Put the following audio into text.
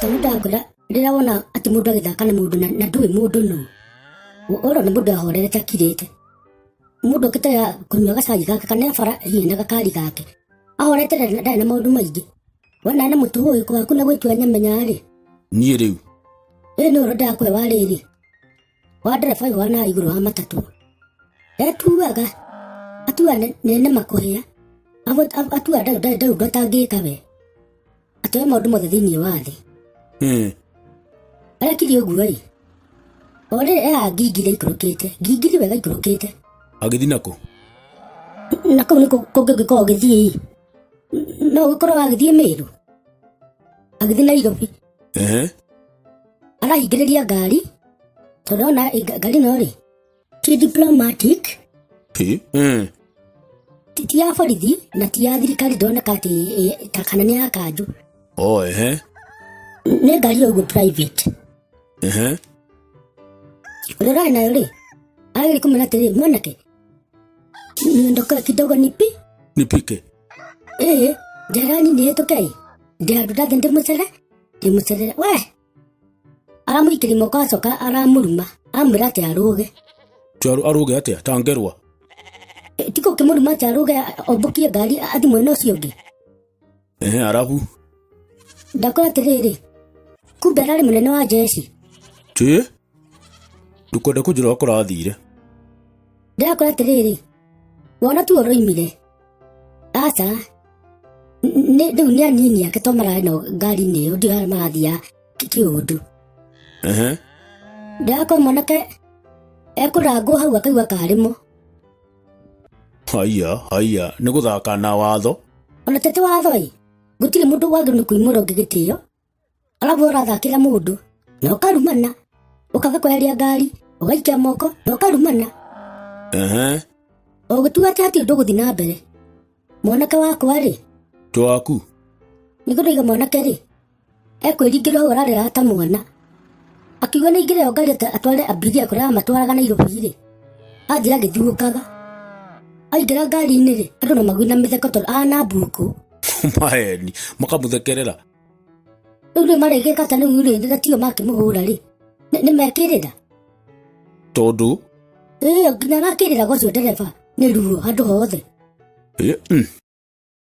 Ndakora ndĩrawona atĩ mũndũ agĩthaka na mũndũ na ndũĩ mũndũ nũ. Oro nĩ mũndũ ahorerete akirĩte. Mũndũ okĩte kũnyua gacai gake kana bara hihi na gakari gake. Ahorete ndarĩ na maũndũ maingĩ. Wona nĩ mũtu ũyũ kwaku na gwĩtua nyamenya rĩ. Niĩ rĩu. Nĩ ũhoro ndakwe wa rĩrĩ. Wa ndereba ũyũ wana igũrũ wa matatũ. Etuaga. Atua nene makũhĩa. Atua ndauga atangĩka we. Atoe maũndũ mothe thĩinĩ wa thĩ. Arekire ũguo rĩ. Ore ngingire ikũrũkĩte. Ngingire wega ikũrũkĩte. Agĩthiĩ nakũ? Nakũ nĩ kũngĩkorwo gĩthiĩ. No gũkorwo agĩthiĩ Meru. Agĩthiĩ Nairobi. Arahingĩrĩria ngari. Tondũ ona ngari no rĩ. Ti diplomatic. Ti ya borithi na ti ya thirikari ndoneka atĩ ta kana nĩ ya kanjũ. Nĩ ngari ya ũguo private. Ũrĩa nayo rĩ. Agĩrĩ kũmenya atĩrĩ mwanake. Niondoka kidogo nipi? Nipike. Jarani nĩ hĩtũke. Ndĩranduta ndĩmũcerere. We! Aramũikĩria moko acoka aramũruma. Amwĩra atĩ arũge. Arũge atĩa? Tangerwa. Tiko kĩmũruma atĩ arũge ombũkie ngari athi mwena ũcio ũngĩ. Arabu. Ndakora atĩrĩrĩ. Kumbe ararĩ mũnene wa jeshi. Ndũkwenda kũnjĩra wakora athire. Ndakora atĩrĩrĩ. Wona tu ũroimire. Aca. Rĩu nĩ anini ake to mararĩ na ngari-inĩ ĩyo ndigara marathiĩ kĩũndũ. Ndakora mwanake ekũrangwo hau akaigua karĩmo. Haiya nĩ gũthaka na watho. Ona tete watho-ĩ gũtirĩ mũndũ wagĩrĩirwo nĩ kũimũra ũngĩ gĩtĩo. Arabu ũrathakĩra mũndũ na ũkarumana. Ũkaga kweheria ngari ũgaikia moko na ũkarumana. Ũgĩtua atĩ hatirĩ ũndũ gũthiĩ na mbere. Mwanake wakwa rĩ. Waku. Nĩ gũthiga mwanake rĩ. Ekwĩringĩra hau ararĩra ta mwana. Akiuga nĩ ingĩrĩo ngari atware abiria kũrĩa matwaraga Nairobi rĩ. Anjĩra agĩthiũkaga. Aingĩra ngari-inĩ rĩ. Andũ no magui na mĩtheko tondũ ana mbuku. Maheni makamũthekerera. Rĩu nĩ marĩgĩka ta rĩu rĩ rĩrĩa tio makĩmũhũra rĩ. Nĩ mekĩrĩra. Tondũ. Nginya arakĩrĩra gũcio ndereba nĩ ruo handũ hothe.